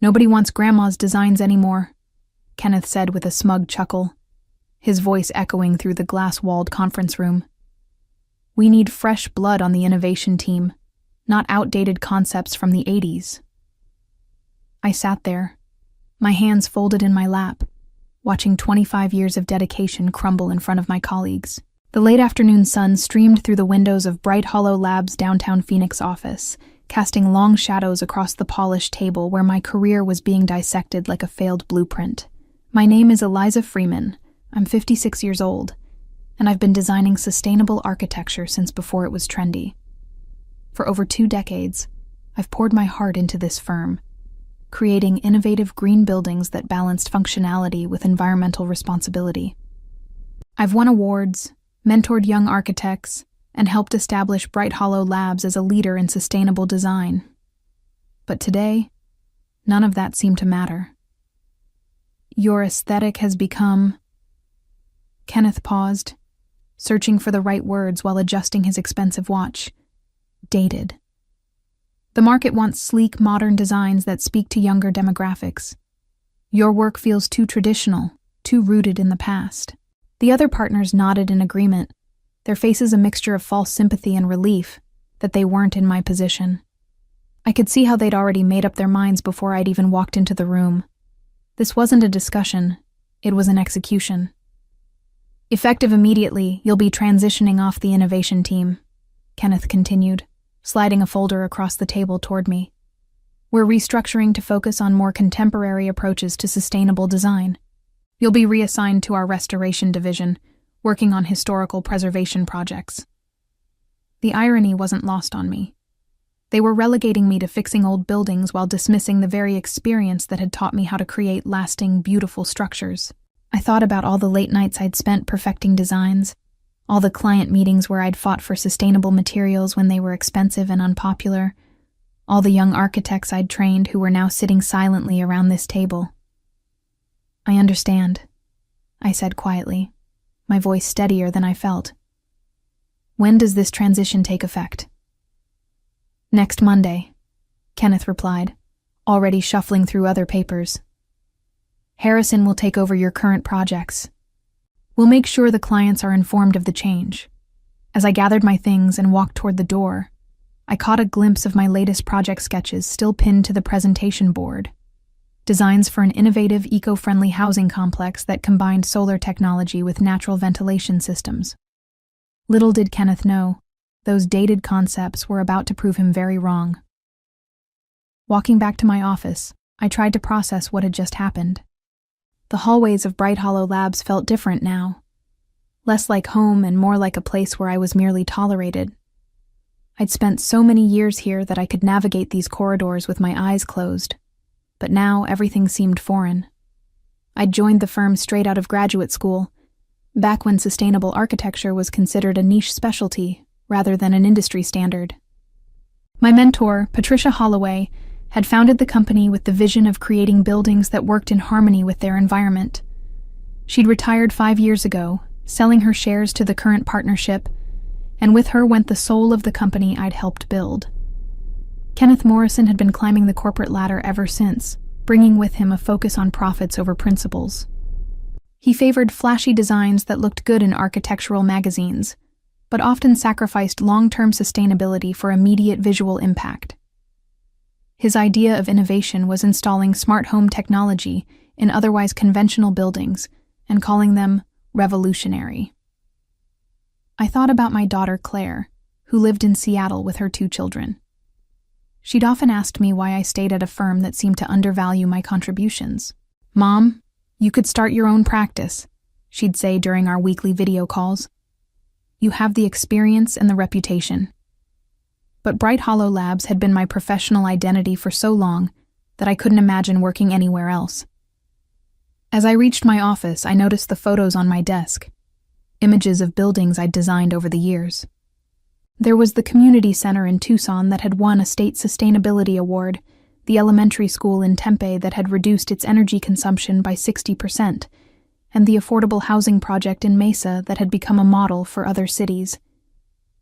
Nobody wants Grandma's designs anymore, Kenneth said with a smug chuckle, his voice echoing through the glass-walled conference room. We need fresh blood on the innovation team, not outdated concepts from the 80s. I sat there, my hands folded in my lap, watching 25 years of dedication crumble in front of my colleagues. The late afternoon sun streamed through the windows of Bright Hollow Labs' downtown Phoenix office, casting long shadows across the polished table where my career was being dissected like a failed blueprint. My name is Eliza Freeman. I'm 56 years old, and I've been designing sustainable architecture since before it was trendy. For over 2 decades, I've poured my heart into this firm, creating innovative green buildings that balanced functionality with environmental responsibility. I've won awards, mentored young architects, and helped establish Bright Hollow Labs as a leader in sustainable design. But today, none of that seemed to matter. Your aesthetic has become... Kenneth paused, searching for the right words while adjusting his expensive watch. Dated. The market wants sleek, modern designs that speak to younger demographics. Your work feels too traditional, too rooted in the past. The other partners nodded in agreement, their faces a mixture of false sympathy and relief that they weren't in my position. I could see how they'd already made up their minds before I'd even walked into the room. This wasn't a discussion, it was an execution. Effective immediately, you'll be transitioning off the innovation team, Kenneth continued, sliding a folder across the table toward me. We're restructuring to focus on more contemporary approaches to sustainable design. You'll be reassigned to our restoration division, working on historical preservation projects. The irony wasn't lost on me. They were relegating me to fixing old buildings while dismissing the very experience that had taught me how to create lasting, beautiful structures. I thought about all the late nights I'd spent perfecting designs, all the client meetings where I'd fought for sustainable materials when they were expensive and unpopular, all the young architects I'd trained who were now sitting silently around this table. I understand, I said quietly, my voice steadier than I felt. When does this transition take effect? Next Monday, Kenneth replied, already shuffling through other papers. Harrison will take over your current projects. We'll make sure the clients are informed of the change. As I gathered my things and walked toward the door, I caught a glimpse of my latest project sketches still pinned to the presentation board. Designs for an innovative, eco-friendly housing complex that combined solar technology with natural ventilation systems. Little did Kenneth know, those dated concepts were about to prove him very wrong. Walking back to my office, I tried to process what had just happened. The hallways of Bright Hollow Labs felt different now, less like home and more like a place where I was merely tolerated. I'd spent so many years here that I could navigate these corridors with my eyes closed, but now everything seemed foreign. I'd joined the firm straight out of graduate school, back when sustainable architecture was considered a niche specialty rather than an industry standard. My mentor, Patricia Holloway, had founded the company with the vision of creating buildings that worked in harmony with their environment. She'd retired 5 years ago, selling her shares to the current partnership, and with her went the soul of the company I'd helped build. Kenneth Morrison had been climbing the corporate ladder ever since, bringing with him a focus on profits over principles. He favored flashy designs that looked good in architectural magazines, but often sacrificed long-term sustainability for immediate visual impact. His idea of innovation was installing smart home technology in otherwise conventional buildings and calling them revolutionary. I thought about my daughter Claire, who lived in Seattle with her 2 children. She'd often asked me why I stayed at a firm that seemed to undervalue my contributions. "Mom, you could start your own practice," she'd say during our weekly video calls. "You have the experience and the reputation." But Bright Hollow Labs had been my professional identity for so long that I couldn't imagine working anywhere else. As I reached my office, I noticed the photos on my desk, images of buildings I'd designed over the years. There was the community center in Tucson that had won a state sustainability award, the elementary school in Tempe that had reduced its energy consumption by 60%, and the affordable housing project in Mesa that had become a model for other cities.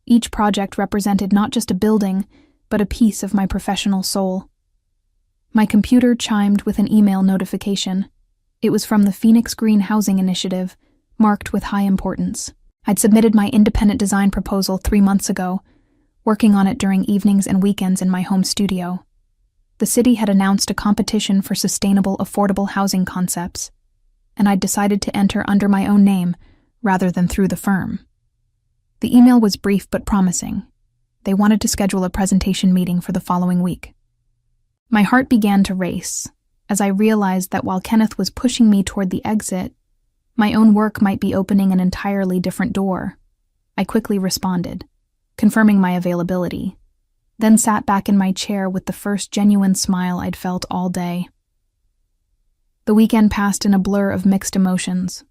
Each project represented not just a building, but a piece of my professional soul. My computer chimed with an email notification. It was from the Phoenix Green Housing Initiative, marked with high importance. I'd submitted my independent design proposal 3 months ago, working on it during evenings and weekends in my home studio. The city had announced a competition for sustainable, affordable housing concepts, and I'd decided to enter under my own name rather than through the firm. The email was brief but promising. They wanted to schedule a presentation meeting for the following week. My heart began to race as I realized that while Kenneth was pushing me toward the exit, my own work might be opening an entirely different door. I quickly responded, confirming my availability, then sat back in my chair with the first genuine smile I'd felt all day. The weekend passed in a blur of mixed emotions.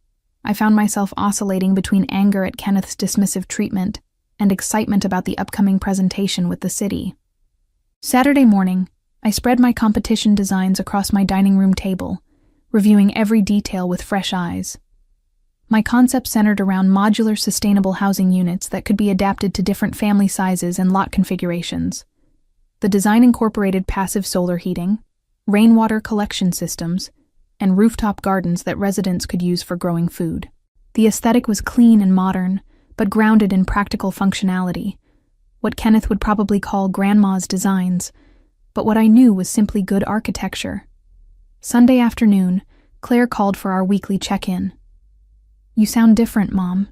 I found myself oscillating between anger at Kenneth's dismissive treatment and excitement about the upcoming presentation with the city. Saturday morning, I spread my competition designs across my dining room table, reviewing every detail with fresh eyes. My concept centered around modular sustainable housing units that could be adapted to different family sizes and lot configurations. The design incorporated passive solar heating, rainwater collection systems, and rooftop gardens that residents could use for growing food. The aesthetic was clean and modern, but grounded in practical functionality, what Kenneth would probably call grandma's designs, but what I knew was simply good architecture. Sunday afternoon, Claire called for our weekly check-in. "You sound different, Mom,"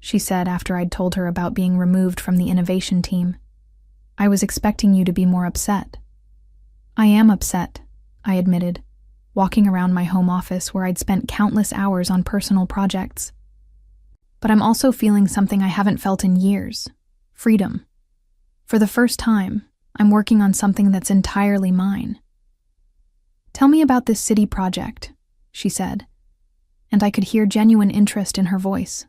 she said after I'd told her about being removed from the innovation team. "I was expecting you to be more upset." "I am upset," I admitted, walking around my home office where I'd spent countless hours on personal projects. "But I'm also feeling something I haven't felt in years: freedom. For the first time, I'm working on something that's entirely mine." "Tell me about this city project," she said, and I could hear genuine interest in her voice.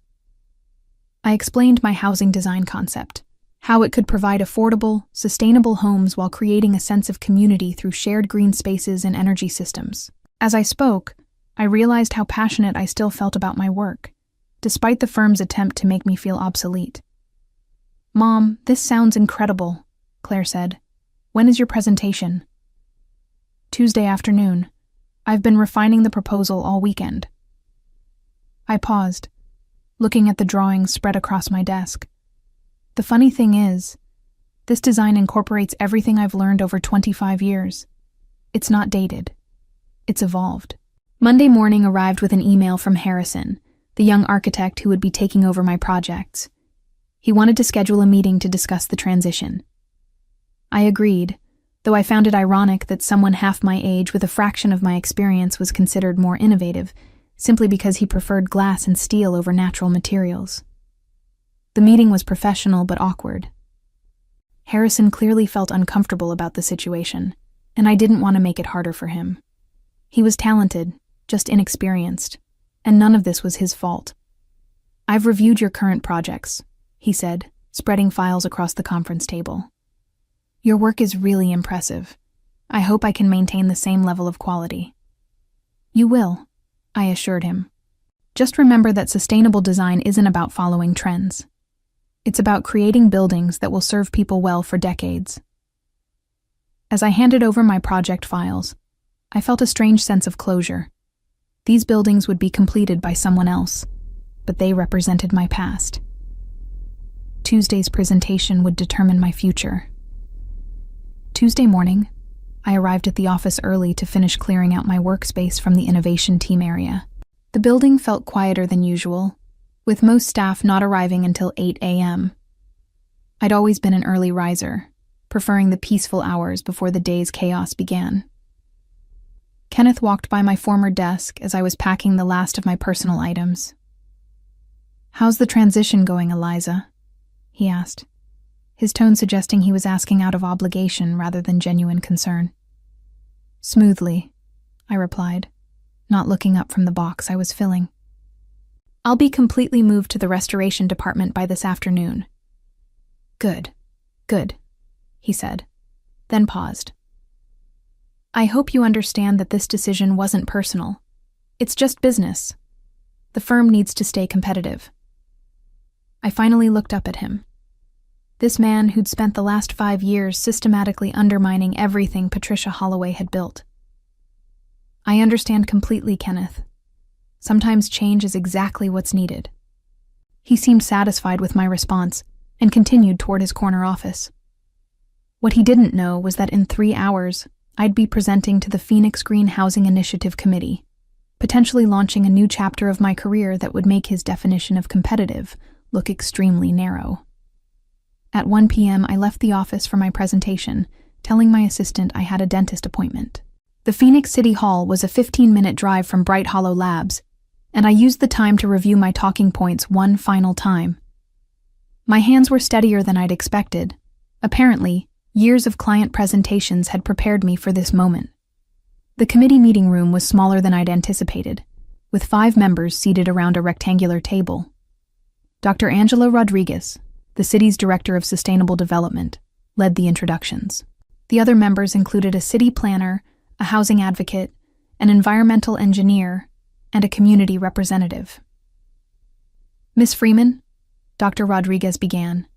I explained my housing design concept, how it could provide affordable, sustainable homes while creating a sense of community through shared green spaces and energy systems. As I spoke, I realized how passionate I still felt about my work, despite the firm's attempt to make me feel obsolete. "Mom, this sounds incredible," Claire said. "When is your presentation?" "Tuesday afternoon. I've been refining the proposal all weekend." I paused, looking at the drawings spread across my desk. The funny thing is, this design incorporates everything I've learned over 25 years. It's not dated. It's evolved. Monday morning arrived with an email from Harrison, the young architect who would be taking over my projects. He wanted to schedule a meeting to discuss the transition. I agreed, though I found it ironic that someone half my age with a fraction of my experience was considered more innovative, simply because he preferred glass and steel over natural materials. The meeting was professional but awkward. Harrison clearly felt uncomfortable about the situation, and I didn't want to make it harder for him. He was talented, just inexperienced, and none of this was his fault. "I've reviewed your current projects," he said, spreading files across the conference table. "Your work is really impressive. I hope I can maintain the same level of quality." "You will," I assured him. "Just remember that sustainable design isn't about following trends. It's about creating buildings that will serve people well for decades." As I handed over my project files, I felt a strange sense of closure. These buildings would be completed by someone else, but they represented my past. Tuesday's presentation would determine my future. Tuesday morning, I arrived at the office early to finish clearing out my workspace from the innovation team area. The building felt quieter than usual, with most staff not arriving until 8 a.m. I'd always been an early riser, preferring the peaceful hours before the day's chaos began. Kenneth walked by my former desk as I was packing the last of my personal items. "How's the transition going, Eliza?" he asked, his tone suggesting he was asking out of obligation rather than genuine concern. "Smoothly," I replied, not looking up from the box I was filling. "I'll be completely moved to the restoration department by this afternoon." Good, he said, then paused. "I hope you understand that this decision wasn't personal. It's just business. The firm needs to stay competitive." I finally looked up at him. This man who'd spent the last 5 years systematically undermining everything Patricia Holloway had built. I understand completely, Kenneth. Sometimes change is exactly what's needed. He seemed satisfied with my response and continued toward his corner office. What he didn't know was that in 3 hours, I'd be presenting to the Phoenix Green Housing Initiative Committee, potentially launching a new chapter of my career that would make his definition of competitive look extremely narrow. At 1 p.m., I left the office for my presentation, telling my assistant I had a dentist appointment. The Phoenix City Hall was a 15-minute drive from Bright Hollow Labs, and I used the time to review my talking points one final time. My hands were steadier than I'd expected. Apparently, years of client presentations had prepared me for this moment. The committee meeting room was smaller than I'd anticipated, with 5 members seated around a rectangular table. Dr. Angela Rodriguez, the city's Director of Sustainable Development, led the introductions. The other members included a city planner, a housing advocate, an environmental engineer, and a community representative. Ms. Freeman, Dr. Rodriguez began,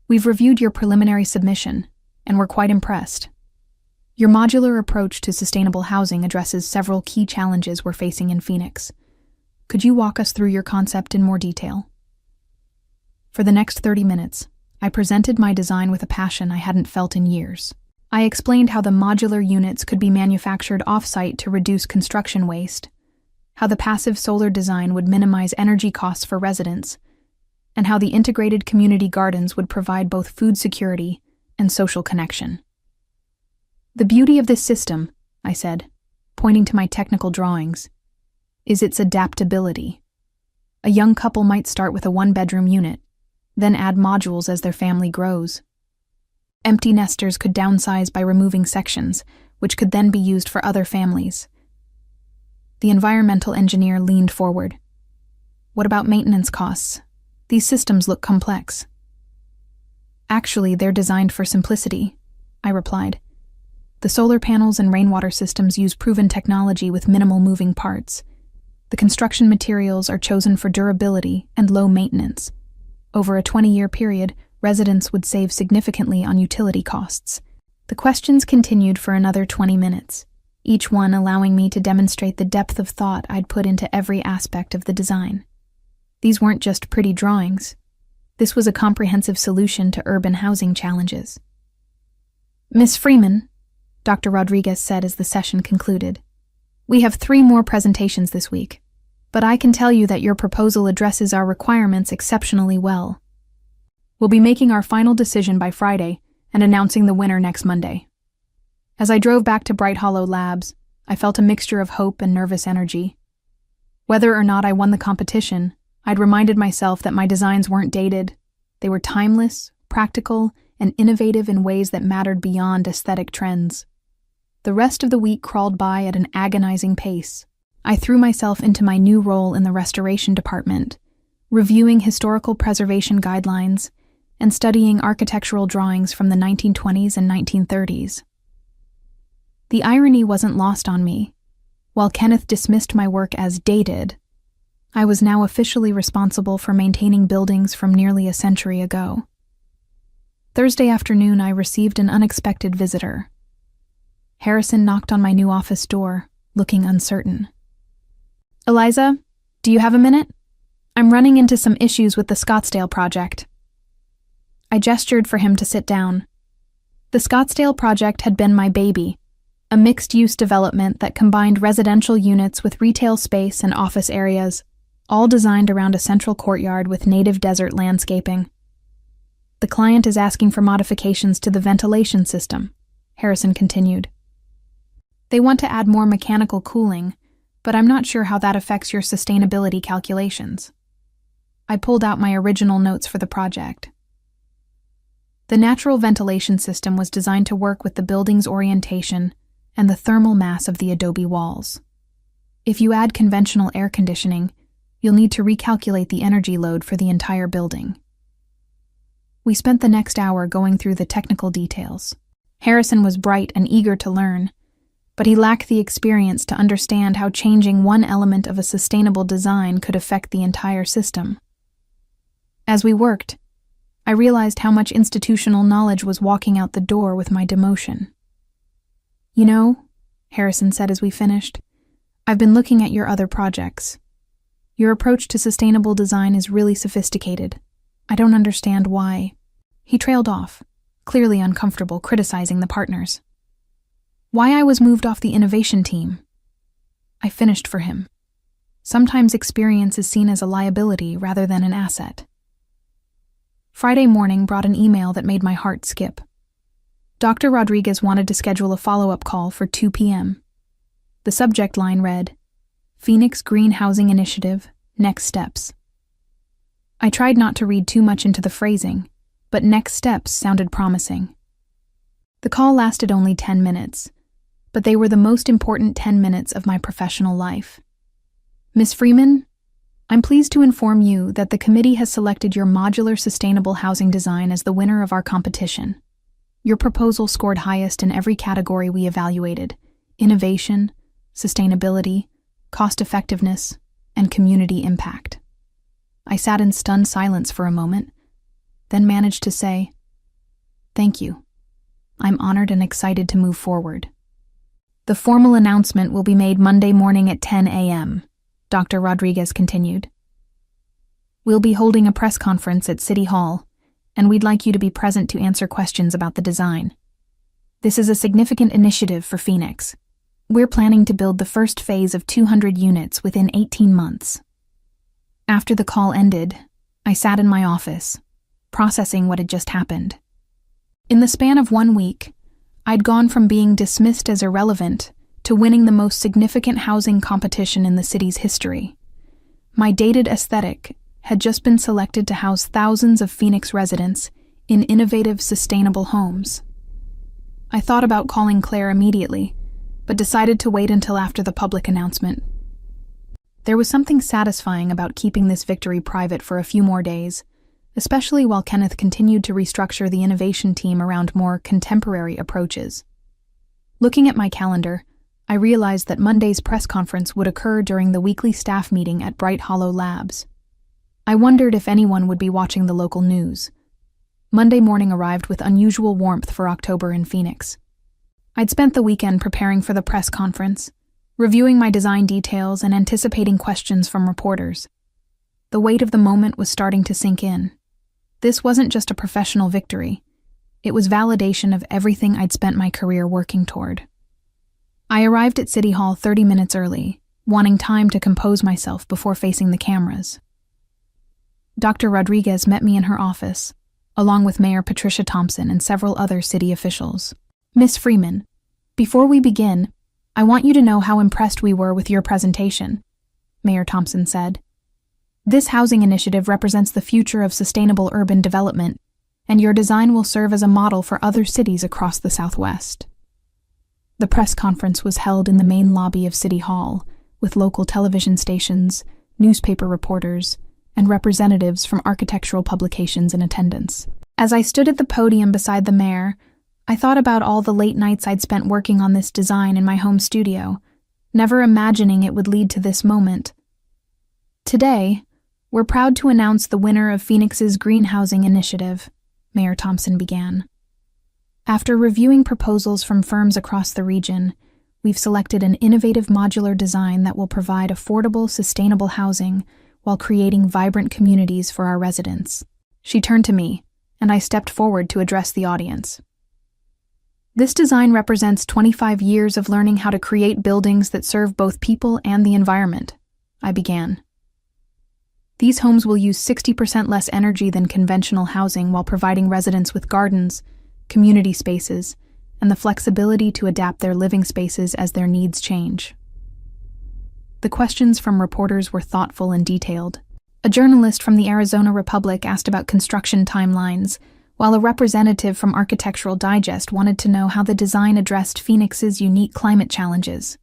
we've reviewed your preliminary submission, and we're quite impressed. Your modular approach to sustainable housing addresses several key challenges we're facing in Phoenix. Could you walk us through your concept in more detail? For the next 30 minutes, I presented my design with a passion I hadn't felt in years. I explained how the modular units could be manufactured off-site to reduce construction waste, how the passive solar design would minimize energy costs for residents, and how the integrated community gardens would provide both food security and social connection. The beauty of this system, I said, pointing to my technical drawings, is its adaptability. A young couple might start with a 1-bedroom unit, then add modules as their family grows. Empty nesters could downsize by removing sections, which could then be used for other families. The environmental engineer leaned forward. What about maintenance costs? These systems look complex. Actually, they're designed for simplicity, I replied. The solar panels and rainwater systems use proven technology with minimal moving parts. The construction materials are chosen for durability and low maintenance. Over a 20-year period, residents would save significantly on utility costs. The questions continued for another 20 minutes, each one allowing me to demonstrate the depth of thought I'd put into every aspect of the design. These weren't just pretty drawings. This was a comprehensive solution to urban housing challenges. Ms. Freeman, Dr. Rodriguez said as the session concluded, we have 3 more presentations this week, but I can tell you that your proposal addresses our requirements exceptionally well. We'll be making our final decision by Friday and announcing the winner next Monday. As I drove back to Bright Hollow Labs, I felt a mixture of hope and nervous energy. Whether or not I won the competition, I'd reminded myself that my designs weren't dated. They were timeless, practical, and innovative in ways that mattered beyond aesthetic trends. The rest of the week crawled by at an agonizing pace. I threw myself into my new role in the restoration department, reviewing historical preservation guidelines and studying architectural drawings from the 1920s and 1930s. The irony wasn't lost on me. While Kenneth dismissed my work as dated, I was now officially responsible for maintaining buildings from nearly a century ago. Thursday afternoon, I received an unexpected visitor. Harrison knocked on my new office door, looking uncertain. Eliza, do you have a minute? I'm running into some issues with the Scottsdale project. I gestured for him to sit down. The Scottsdale project had been my baby, a mixed-use development that combined residential units with retail space and office areas, all designed around a central courtyard with native desert landscaping. The client is asking for modifications to the ventilation system, Harrison continued. They want to add more mechanical cooling, but I'm not sure how that affects your sustainability calculations. I pulled out my original notes for the project. The natural ventilation system was designed to work with the building's orientation and the thermal mass of the adobe walls. If you add conventional air conditioning, you'll need to recalculate the energy load for the entire building. We spent the next hour going through the technical details. Harrison was bright and eager to learn, but he lacked the experience to understand how changing one element of a sustainable design could affect the entire system. As we worked, I realized how much institutional knowledge was walking out the door with my demotion. "You know," Harrison said as we finished, "I've been looking at your other projects. Your approach to sustainable design is really sophisticated. I don't understand why." He trailed off, clearly uncomfortable, criticizing the partners. Why I was moved off the innovation team. I finished for him. Sometimes experience is seen as a liability rather than an asset. Friday morning brought an email that made my heart skip. Dr. Rodriguez wanted to schedule a follow-up call for 2 p.m. The subject line read, "Phoenix Green Housing Initiative, Next Steps." I tried not to read too much into the phrasing, but next steps sounded promising. The call lasted only 10 minutes, but they were the most important 10 minutes of my professional life. "Ms. Freeman, I'm pleased to inform you that the committee has selected your modular sustainable housing design as the winner of our competition. Your proposal scored highest in every category we evaluated: innovation, sustainability, cost-effectiveness, and community impact." I sat in stunned silence for a moment, then managed to say, "Thank you. I'm honored and excited to move forward. The formal announcement will be made Monday morning at 10 a.m., Dr. Rodriguez continued. "We'll be holding a press conference at City Hall, and we'd like you to be present to answer questions about the design. This is a significant initiative for Phoenix. We're planning to build the first phase of 200 units within 18 months. After the call ended, I sat in my office, processing what had just happened. In the span of 1 week, I'd gone from being dismissed as irrelevant to winning the most significant housing competition in the city's history. My dated aesthetic had just been selected to house thousands of Phoenix residents in innovative, sustainable homes. I thought about calling Claire immediately, but decided to wait until after the public announcement. There was something satisfying about keeping this victory private for a few more days, especially while Kenneth continued to restructure the innovation team around more contemporary approaches. Looking at my calendar, I realized that Monday's press conference would occur during the weekly staff meeting at Bright Hollow Labs. I wondered if anyone would be watching the local news. Monday morning arrived with unusual warmth for October in Phoenix. I'd spent the weekend preparing for the press conference, reviewing my design details and anticipating questions from reporters. The weight of the moment was starting to sink in. This wasn't just a professional victory. It was validation of everything I'd spent my career working toward. I arrived at City Hall 30 minutes early, wanting time to compose myself before facing the cameras. Dr. Rodriguez met me in her office, along with Mayor Patricia Thompson and several other city officials. "Ms. Freeman, before we begin, I want you to know how impressed we were with your presentation," Mayor Thompson said. "This housing initiative represents the future of sustainable urban development, and your design will serve as a model for other cities across the Southwest." The press conference was held in the main lobby of City Hall, with local television stations, newspaper reporters, and representatives from architectural publications in attendance. As I stood at the podium beside the mayor, I thought about all the late nights I'd spent working on this design in my home studio, never imagining it would lead to this moment. "Today, we're proud to announce the winner of Phoenix's Green Housing Initiative," Mayor Thompson began. "After reviewing proposals from firms across the region, we've selected an innovative modular design that will provide affordable, sustainable housing while creating vibrant communities for our residents." She turned to me, and I stepped forward to address the audience. "This design represents 25 years of learning how to create buildings that serve both people and the environment," I began. "These homes will use 60% less energy than conventional housing while providing residents with gardens, community spaces, and the flexibility to adapt their living spaces as their needs change." The questions from reporters were thoughtful and detailed. A journalist from the Arizona Republic asked about construction timelines, while a representative from Architectural Digest wanted to know how the design addressed Phoenix's unique climate challenges.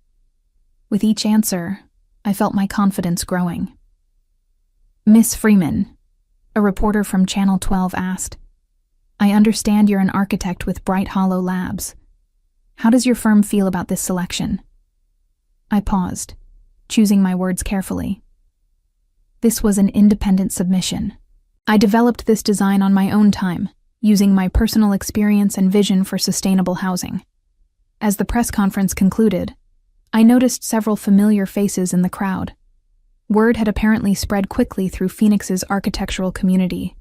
With each answer, I felt my confidence growing. "Miss Freeman," a reporter from Channel 12 asked, "I understand you're an architect with Bright Hollow Labs. How does your firm feel about this selection?" I paused, choosing my words carefully. This was an independent submission. I developed this design on my own time, using my personal experience and vision for sustainable housing. As the press conference concluded, I noticed several familiar faces in the crowd. Word had apparently spread quickly through Phoenix's architectural community.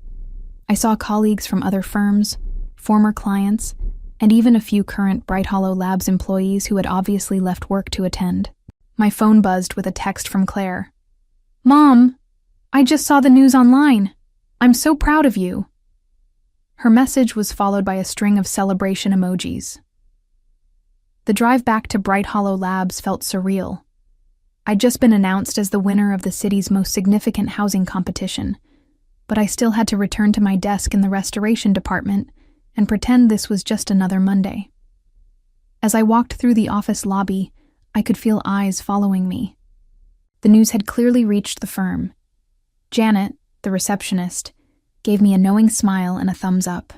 I saw colleagues from other firms, former clients, and even a few current Bright Hollow Labs employees who had obviously left work to attend. My phone buzzed with a text from Claire. "Mom, I just saw the news online. I'm so proud of you." Her message was followed by a string of celebration emojis. The drive back to Bright Hollow Labs felt surreal. I'd just been announced as the winner of the city's most significant housing competition, but I still had to return to my desk in the restoration department and pretend this was just another Monday. As I walked through the office lobby, I could feel eyes following me. The news had clearly reached the firm. Janet, the receptionist, gave me a knowing smile and a thumbs up.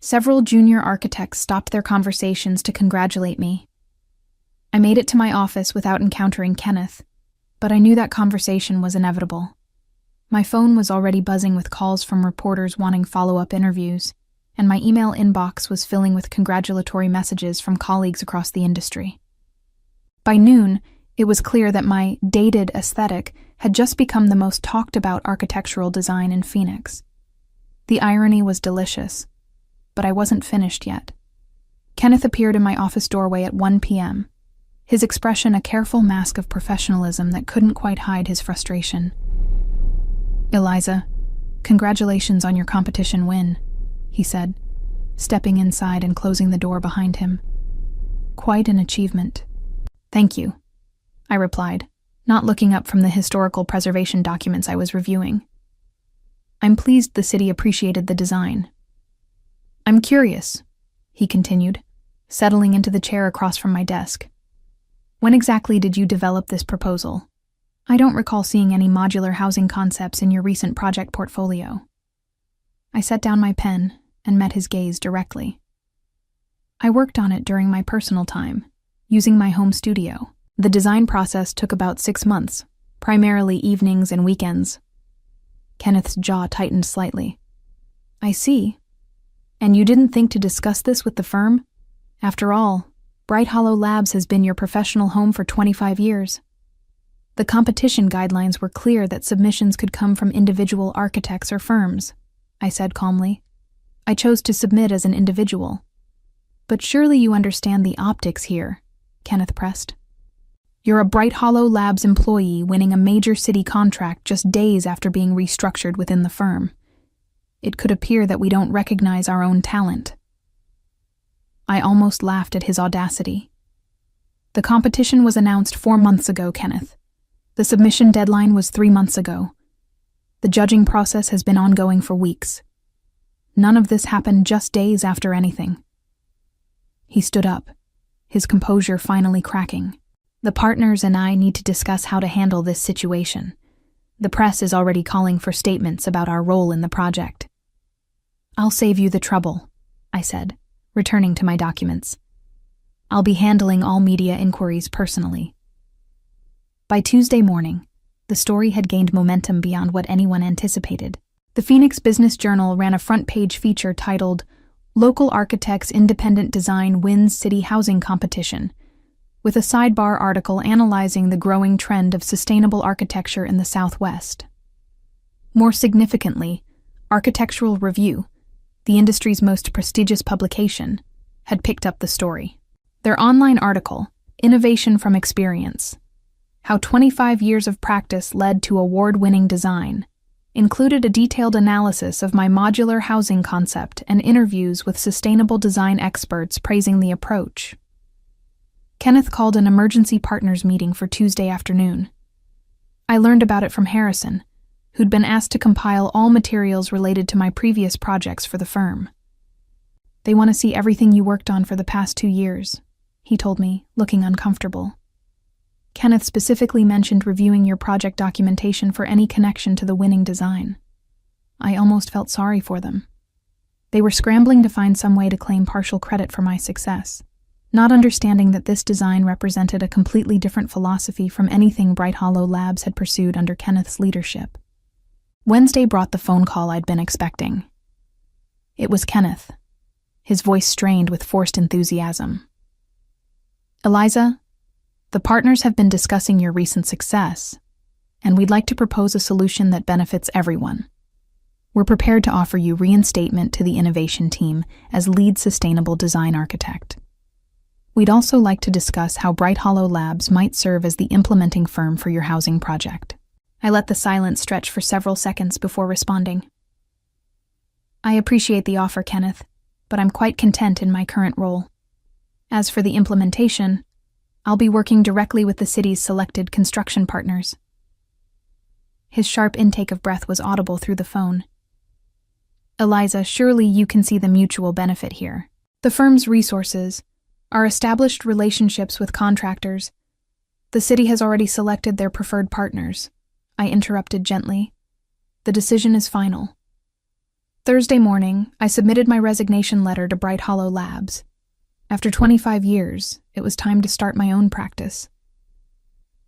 Several junior architects stopped their conversations to congratulate me. I made it to my office without encountering Kenneth, but I knew that conversation was inevitable. My phone was already buzzing with calls from reporters wanting follow-up interviews, and my email inbox was filling with congratulatory messages from colleagues across the industry. By noon, it was clear that my dated aesthetic had just become the most talked-about architectural design in Phoenix. The irony was delicious, but I wasn't finished yet. Kenneth appeared in my office doorway at 1 p.m., his expression a careful mask of professionalism that couldn't quite hide his frustration. "Eliza, congratulations on your competition win," he said, stepping inside and closing the door behind him. "Quite an achievement." "Thank you," I replied, not looking up from the historical preservation documents I was reviewing. "I'm pleased the city appreciated the design." "I'm curious," he continued, settling into the chair across from my desk. "When exactly did you develop this proposal? I don't recall seeing any modular housing concepts in your recent project portfolio." I set down my pen and met his gaze directly. "I worked on it during my personal time, using my home studio. The design process took about 6 months, primarily evenings and weekends." Kenneth's jaw tightened slightly. "I see. And you didn't think to discuss this with the firm? After all, Bright Hollow Labs has been your professional home for 25 years. The competition guidelines were clear that submissions could come from individual architects or firms," I said calmly. "I chose to submit as an individual." "But surely you understand the optics here," Kenneth pressed. "You're a Bright Hollow Labs employee winning a major city contract just days after being restructured within the firm. It could appear that we don't recognize our own talent." I almost laughed at his audacity. "The competition was announced 4 months ago, Kenneth. The submission deadline was 3 months ago. The judging process has been ongoing for weeks. None of this happened just days after anything." He stood up, his composure finally cracking. "The partners and I need to discuss how to handle this situation. The press is already calling for statements about our role in the project." "I'll save you the trouble," I said, returning to my documents. "I'll be handling all media inquiries personally." By Tuesday morning, the story had gained momentum beyond what anyone anticipated. The Phoenix Business Journal ran a front-page feature titled, "Local Architect's Independent Design Wins City Housing Competition," with a sidebar article analyzing the growing trend of sustainable architecture in the Southwest. More significantly, Architectural Review, the industry's most prestigious publication, had picked up the story. Their online article, Innovation from Experience: How 25 Years of Practice Led to Award-Winning Design, included a detailed analysis of my modular housing concept and interviews with sustainable design experts praising the approach. Kenneth called an emergency partners meeting for Tuesday afternoon. I learned about it from Harrison, who'd been asked to compile all materials related to my previous projects for the firm. "They want to see everything you worked on for the past 2 years," he told me, looking uncomfortable. "Kenneth specifically mentioned reviewing your project documentation for any connection to the winning design." I almost felt sorry for them. They were scrambling to find some way to claim partial credit for my success, not understanding that this design represented a completely different philosophy from anything Bright Hollow Labs had pursued under Kenneth's leadership. Wednesday brought the phone call I'd been expecting. It was Kenneth, his voice strained with forced enthusiasm. Eliza, the partners have been discussing your recent success, and we'd like to propose a solution that benefits everyone. We're prepared to offer you reinstatement to the innovation team as lead sustainable design architect. We'd also like to discuss how Bright Hollow Labs might serve as the implementing firm for your housing project. I let the silence stretch for several seconds before responding. I appreciate the offer, Kenneth, but I'm quite content in my current role. As for the implementation, I'll be working directly with the city's selected construction partners. His sharp intake of breath was audible through the phone. Eliza, surely you can see the mutual benefit here. The firm's resources, our established relationships with contractors. The city has already selected their preferred partners. I interrupted gently. The decision is final. Thursday morning, I submitted my resignation letter to Bright Hollow Labs. After 25 years, it was time to start my own practice.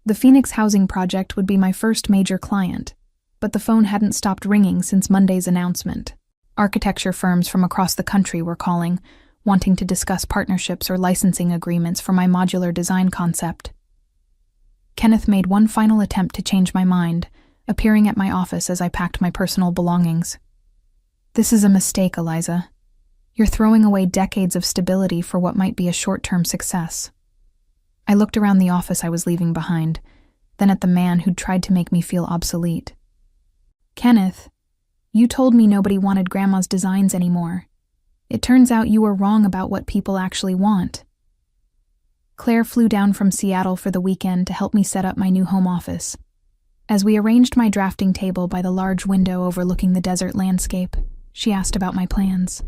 The Phoenix housing project would be my first major client, but the phone hadn't stopped ringing since Monday's announcement. Architecture firms from across the country were calling, wanting to discuss partnerships or licensing agreements for my modular design concept. Kenneth made one final attempt to change my mind, appearing at my office as I packed my personal belongings. This is a mistake, Eliza. You're throwing away decades of stability for what might be a short-term success. I looked around the office I was leaving behind, then at the man who'd tried to make me feel obsolete. Kenneth, you told me nobody wanted Grandma's designs anymore. It turns out you were wrong about what people actually want. Claire flew down from Seattle for the weekend to help me set up my new home office. As we arranged my drafting table by the large window overlooking the desert landscape, she asked about my plans.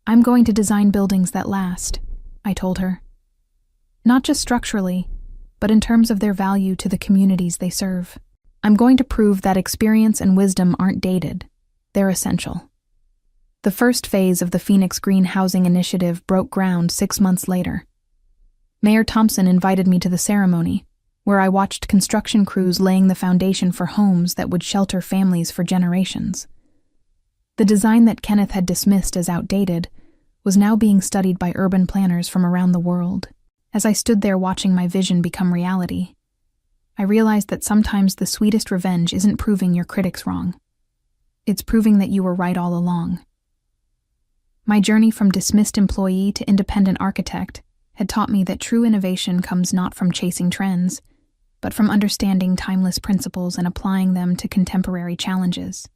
I'm going to design buildings that last, I told her. Not just structurally, but in terms of their value to the communities they serve. I'm going to prove that experience and wisdom aren't dated. They're essential. The first phase of the Phoenix Green Housing Initiative broke ground 6 months later. Mayor Thompson invited me to the ceremony, where I watched construction crews laying the foundation for homes that would shelter families for generations. The design that Kenneth had dismissed as outdated was now being studied by urban planners from around the world. As I stood there watching my vision become reality, I realized that sometimes the sweetest revenge isn't proving your critics wrong. It's proving that you were right all along. My journey from dismissed employee to independent architect had taught me that true innovation comes not from chasing trends, but from understanding timeless principles and applying them to contemporary challenges.